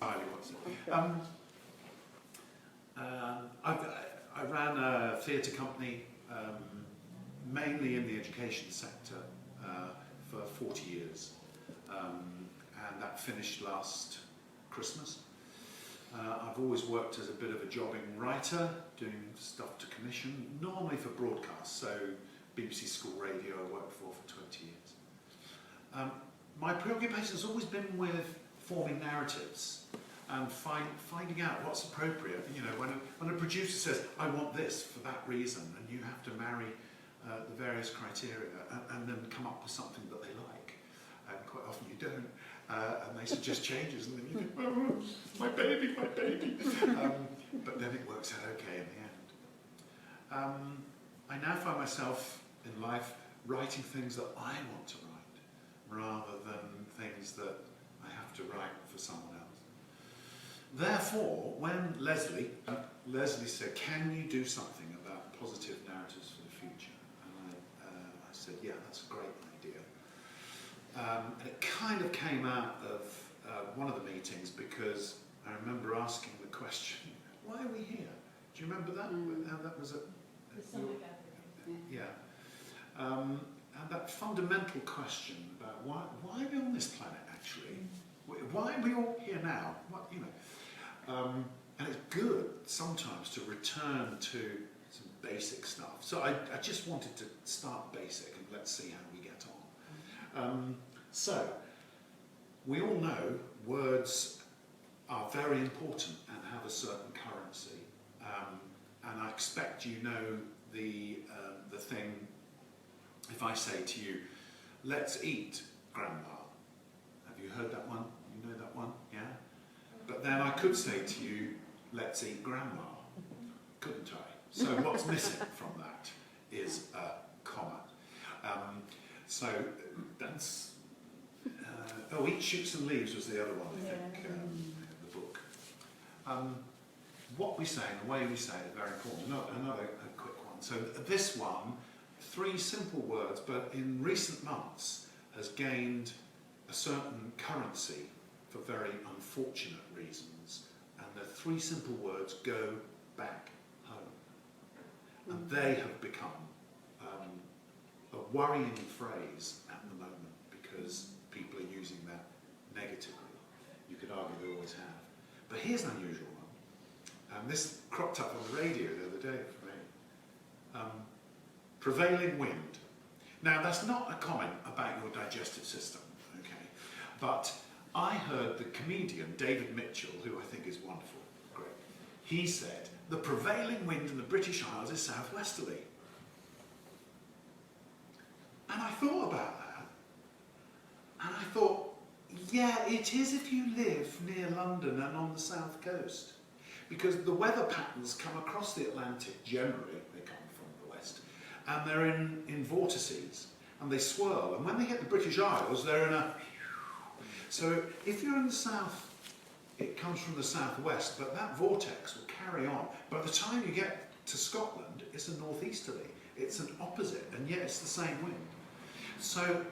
entirely what's it. I ran a theatre company, mainly in the education sector, for 40 years. And that finished last Christmas. I've always worked as a bit of a jobbing writer, doing stuff to commission, normally for broadcast, so BBC School Radio I worked for 20 years. My preoccupation has always been with forming narratives and finding out what's appropriate. You know, when a producer says, I want this for that reason, and you have to marry the various criteria and then come up with something that they like. And quite often you don't. And they suggest changes, and then you think, oh, my baby, my baby. But then it works out okay in the end. I now find myself in life writing things that I want to write, rather than things that I have to write for someone else. Therefore, when Leslie said, can you do something about positive narratives for the future? And I said, yeah, that's a great idea. And it kind of came out of one of the meetings, because I remember asking the question, why are we here? Do you remember that? How that was The summer gathering. yeah. And that fundamental question about why are we on this planet actually? Why are we all here now? What, you know? And it's good sometimes to return to some basic stuff. So I just wanted to start basic and let's see how we get on. So, we all know words are very important and have a certain currency. And I expect you know the thing, if I say to you, let's eat, Grandma. Have you heard that one? You know that one? Yeah? But then I could say to you, let's eat Grandma. Couldn't I? So what's missing from that is a comma. So that's... Eat Shoots and Leaves was the other one, I think, in the book. What we say and the way we say it is very important. Another quick one. So this one, 3 simple words, but in recent months has gained a certain currency for very unfortunate reasons. And the 3 simple words, go back home. And they have become a worrying phrase at the moment, because people are using that negatively. You could argue they always have. But here's an unusual one. And this cropped up on the radio the other day for me. Prevailing wind. Now, that's not a comment about your digestive system, okay? But I heard the comedian David Mitchell, who I think is wonderful, great, he said, the prevailing wind in the British Isles is southwesterly. And I thought about that, and I thought, yeah, it is if you live near London and on the south coast. Because the weather patterns come across the Atlantic, generally, they come from the west, and they're in vortices, and they swirl, and when they hit the British Isles, they're in a... So if you're in the south, it comes from the southwest, but that vortex will carry on. By the time you get to Scotland, it's a northeasterly, it's an opposite, and yet it's the same wind. So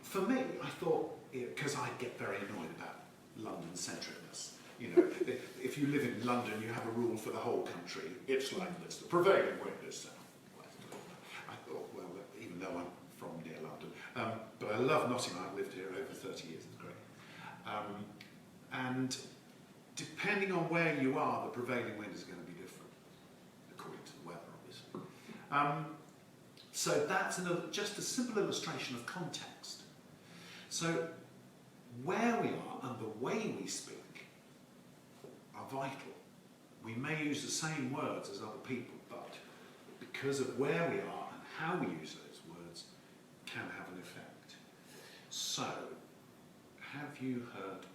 for me, I thought, because I get very annoyed about London-centricness. You know, if you live in London, you have a rule for the whole country. It's like this, the prevailing wind is southwest. I thought, well, even though I'm from near London, but I love Nottingham. I've lived here over 30 years, it's great. And depending on where you are, the prevailing wind is going to be different, according to the weather, obviously. So that's just a simple illustration of context. So where we are and the way we speak are vital. We may use the same words as other people, but because of where we are and how we use those words can have an effect. So, have you heard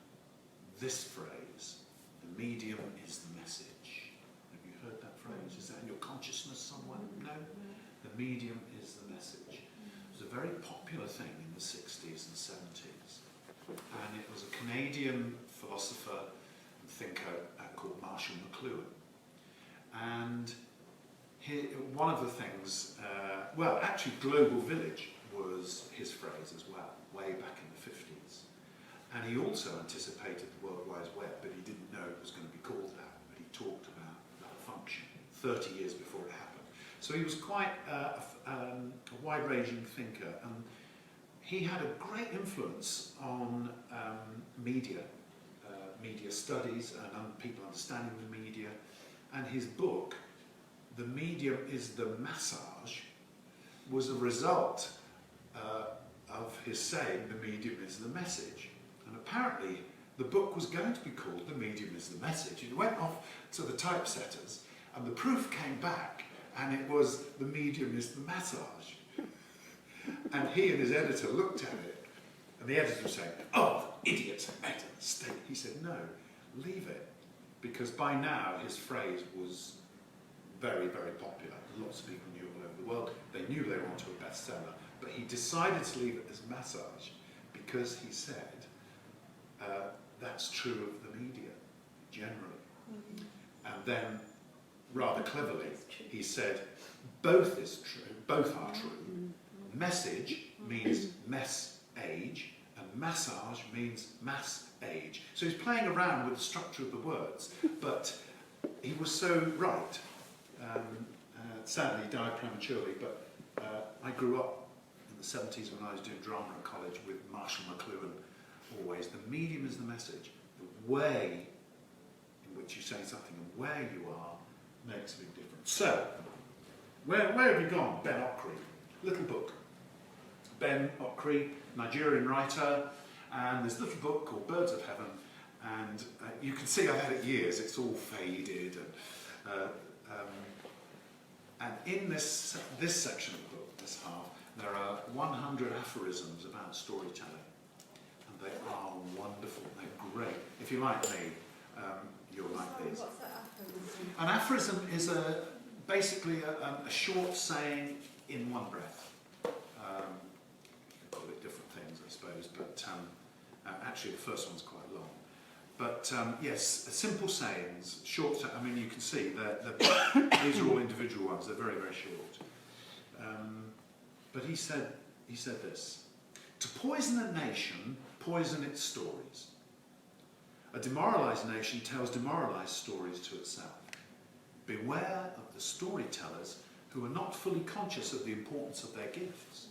this phrase? The medium is the message. Have you heard that phrase? Is that in your consciousness somewhere? No? The medium is the message. It was a very popular thing in the 60s and 70s. And it was a Canadian philosopher and thinker called Marshall McLuhan. And one of the things, well, actually Global Village was his phrase as well, way back in the 50s. And he also anticipated the World Wide Web, but he didn't know it was going to be called that. But he talked about that function 30 years before it happened. So he was quite a wide-ranging thinker, and he had a great influence on media studies and people understanding the media. And his book, The Medium is the Massage, was a result of his saying the medium is the message. And apparently the book was going to be called The Medium is the Message. It went off to the typesetters, and the proof came back, and it was the medium is the massage. And he and his editor looked at it, and the editor was saying, "Oh, idiot, made a mistake." He said, "No, leave it," because by now his phrase was very, very popular. Lots of people knew all over the world. They knew they were onto a bestseller, but he decided to leave it as massage because he said that's true of the media generally. And then, rather cleverly, he said both is true, both are true. Message means mess age, and massage means mass age. So he's playing around with the structure of the words, but he was so right. Sadly, he died prematurely, but I grew up in the 70s when I was doing drama at college with Marshall McLuhan, always. The medium is the message. The way in which you say something and where you are makes a big difference. So, where have you gone, Ben Okri? Little book. Ben Okri, Nigerian writer, and this little book called Birds of Heaven, and you can see I've had it years, it's all faded, and in this section of the book, this half, there are 100 aphorisms about storytelling, and they are wonderful, they're great. If you're like me, you'll like these. What's that aphorism? An aphorism is basically a short saying in one breath. You can call it different things, I suppose, but actually the first one's quite long. But yes, simple sayings, short. I mean, you can see these are all individual ones. They're very, very short. But he said this: "To poison a nation, poison its stories. A demoralised nation tells demoralised stories to itself. Beware of the storytellers who are not fully conscious of the importance of their gifts,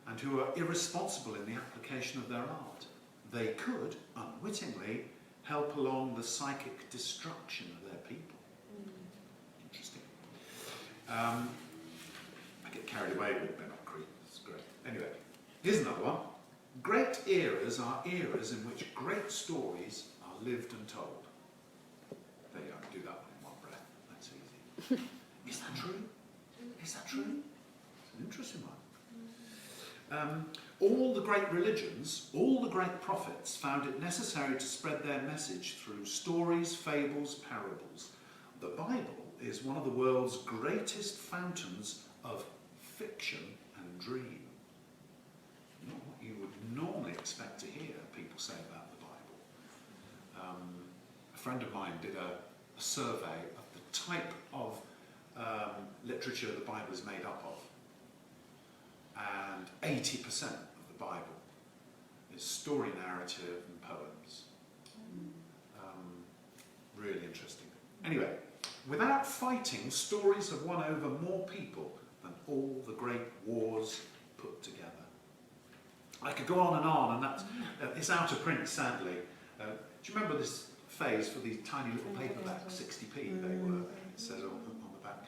and who are irresponsible in the application of their art. They could, unwittingly, help along the psychic destruction of their people." Interesting. I get carried away with Ben Okri. It's great. Anyway, here's another one. "Great eras are eras in which great stories are lived and told." There you go. Do that one in one breath. That's easy. Is that true? Is that true? It's an interesting one. "All the great religions, all the great prophets found it necessary to spread their message through stories, fables, parables. The Bible is one of the world's greatest fountains of fiction and dream." Not what you would normally expect to hear people say about the Bible. A friend of mine did a survey of the type of literature the Bible is made up of. And 80% of the Bible is story, narrative, and poems. Really interesting. Anyway, "Without fighting, stories have won over more people than all the great wars put together." I could go on, and that's it's out of print, sadly. Do you remember this phase for these tiny little paperbacks, 60p they were, it says on the back.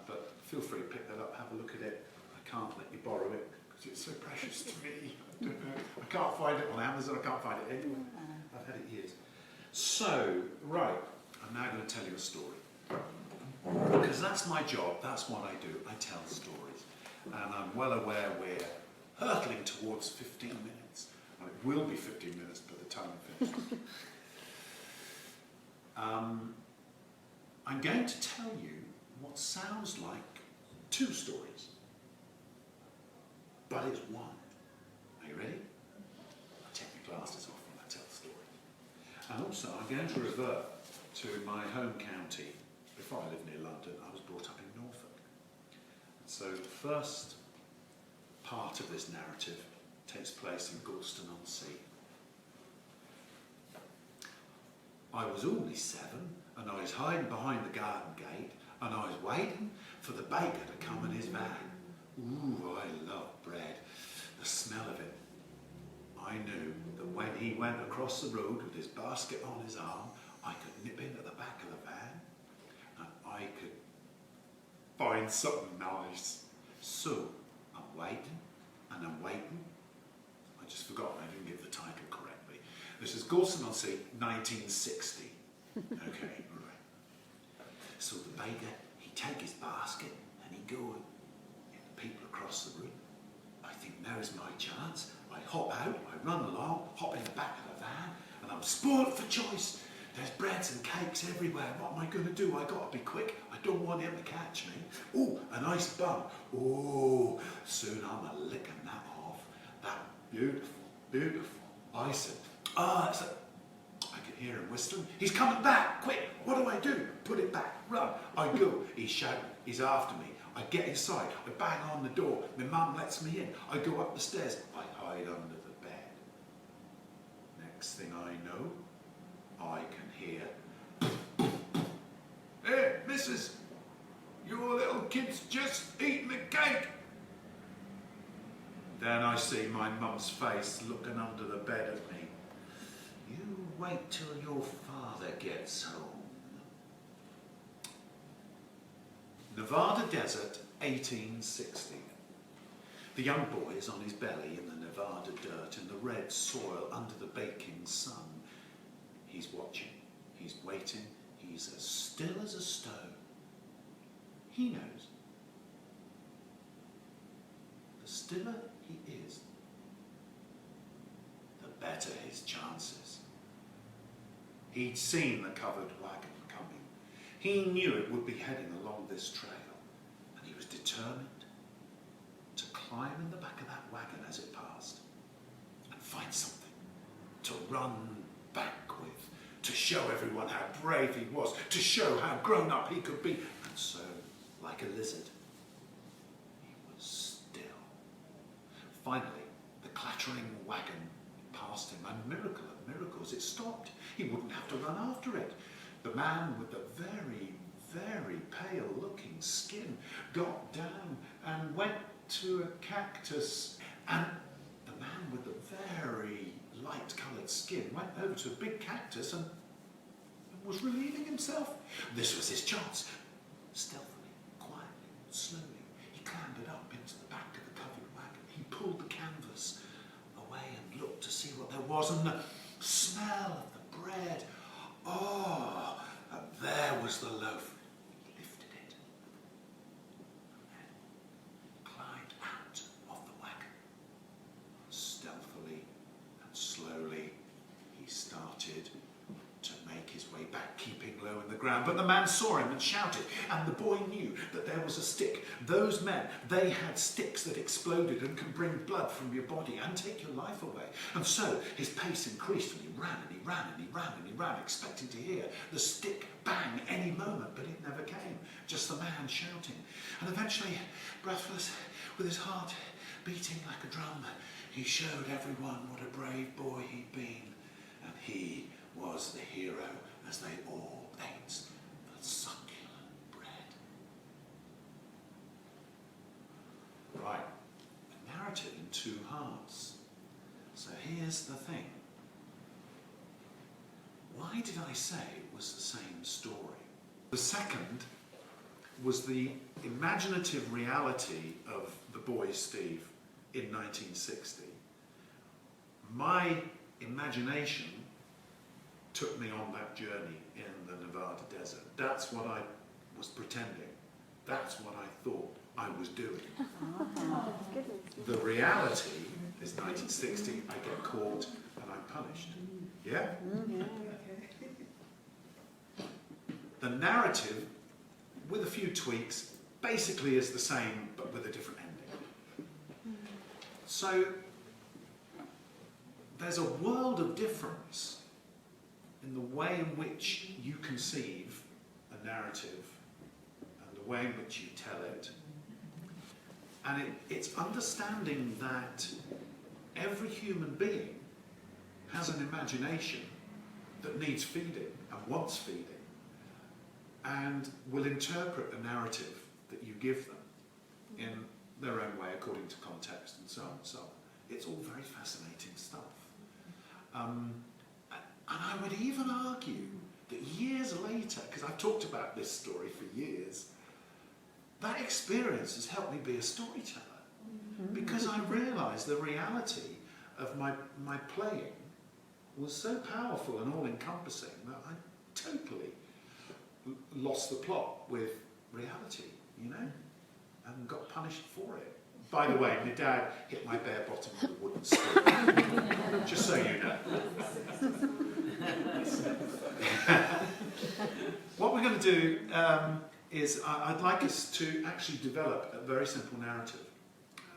But feel free to pick that up, have a look at it. I can't let you borrow it because it's so precious to me. I don't know. I can't find it on Amazon, I can't find it anywhere. I've had it years. So, right, I'm now going to tell you a story. Because that's my job, that's what I do, I tell stories. And I'm well aware we're hurtling towards 15 minutes. Well, it will be 15 minutes by the time I finish. I'm going to tell you what sounds like two stories, but it's one. Are you ready? I'll take my glasses off when I tell the story. And also, I'm going to revert to my home county. Before I lived near London, I was brought up in Norfolk. So the first part of this narrative takes place in Galston-on-Sea. I was only 7 and I was hiding behind the garden gate and I was waiting for the baker to come in his van. Ooh, I love bread. The smell of it. I knew that when he went across the road with his basket on his arm, I could nip into the back of the van and I could find something nice. So, I'm waiting and I'm waiting. I just forgot I didn't give the title correctly. This is Gorson-on-Sea, 1960. Okay, right. So the baker, he'd take his basket and he'd go and get the people across the room. I think now's my chance. I hop out, I run along, hop in the back of the van, and I'm spoiled for choice. There's breads and cakes everywhere. What am I going to do? I got to be quick. I don't want him to catch me. Oh, a nice bun. Oh, soon I'm a licking that off. That beautiful, beautiful. I said, that's it. I could hear him whistling. He's coming back. Quick, what do? Put it back. Run. I go. He's shouting. He's after me. I get inside. I bang on the door. My mum lets me in. I go up the stairs. I hide under the bed. Next thing I know, I can hear, "Hey, missus, your little kid's just eating a cake." Then I see my mum's face looking under the bed at me. "You wait till your father gets home." Nevada desert, 1860. The young boy is on his belly in the Nevada dirt, in the red soil under the baking sun. He's watching, he's waiting, he's as still as a stone. He knows. The stiller he is, the better his chances. He'd seen the covered wagon coming. He knew it would be heading along this trail, and he was determined to climb in the back of that wagon as it passed and find something to run back with, to show everyone how brave he was, to show how grown up he could be. And so, like a lizard, he was still. Finally, the clattering wagon passed him, and miracle of miracles, it stopped. He wouldn't have to run after it. The man with the very, very pale looking skin got down and went to a cactus, and the man with the very light coloured skin went over to a big cactus and was relieving himself. This was his chance. Stealthily, quietly, slowly, he clambered up into the back of the covered wagon. He pulled the canvas away and looked to see what there was, and the smell of the bread. Oh, and there was the loaf. He lifted it and then climbed out of the wagon. Stealthily and slowly he started to make his way back, keeping low in the ground. But the man saw him and shouted, and the boy knew that there was a stick. Those men, they had sticks that exploded and can bring blood from your body and take your life away. And so his pace increased, and he ran and he ran and he ran and he ran, expecting to hear the stick bang any moment, but it never came. Just the man shouting. And eventually, breathless, with his heart beating like a drum, he showed everyone what a brave boy he'd been. And he was the hero as they all ate the succulent bread. Right, a narrative in 2 halves. So here's the thing. Why did I say it was the same story? The second was the imaginative reality of the boy Steve in 1960. My imagination took me on that journey in the Nevada desert. That's what I was pretending. That's what I thought I was doing. The reality is 1960, I get caught and I'm punished. Yeah? The narrative, with a few tweaks, basically is the same but with a different ending. So there's a world of difference in the way in which you conceive a narrative and the way in which you tell it. And it's understanding that every human being has an imagination that needs feeding and wants feeding, and will interpret a narrative that you give them in their own way according to context and so on and so on. It's all very fascinating stuff. And I would even argue that years later, because I've talked about this story for years, that experience has helped me be a storyteller. Because I realised the reality of my playing was so powerful and all-encompassing that I totally lost the plot with reality, you know, and got punished for it. By the way, my dad hit my bare bottom with a wooden stick, just so you know. What we're going to do is I'd like us to actually develop a very simple narrative,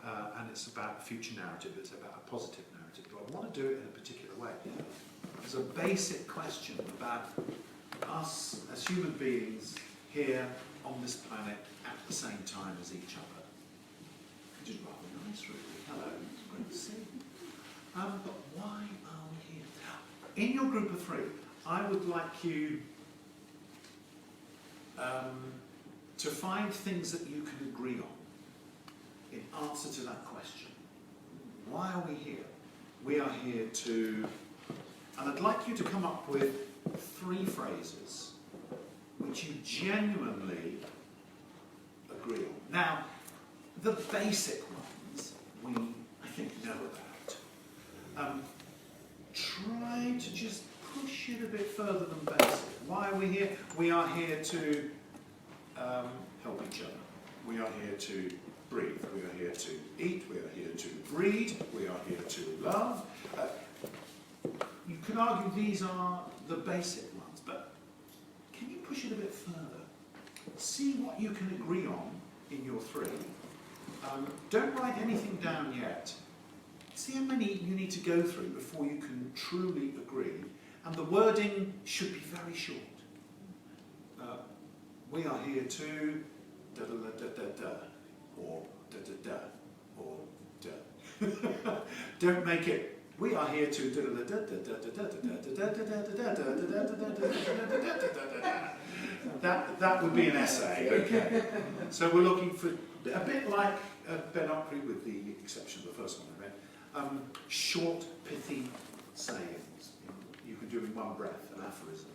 and it's about a future narrative, it's about a positive narrative, but I want to do it in a particular way. There's a basic question about us as human beings here on this planet at the same time as each other. Which is rather nice, really. Hello, it's great to see you. But why are we here? In your group of three, I would like you to find things that you can agree on in answer to that question. Why are we here? We are here to... And I'd like you to come up with 3 phrases which you genuinely agree on. Now, the basic ones we, I think, know about. Try to just push it a bit further than basic. Why are we here? We are here to help each other. We are here to breathe. We are here to eat. We are here to breed. We are here to love. You could argue these are the basic ones, but can you push it a bit further? See what you can agree on in your 3. Don't write anything down yet. See how many you need to go through before you can truly agree. And the wording should be very short. We are here to da da da da da, or da da da, or da. Don't make it. We are here to da da da da da da da da da. That would be an essay. Okay. So we're looking for a bit like Ben Opry, with the exception of the first one I read. Short, pithy sayings. You can do in one breath, an aphorism.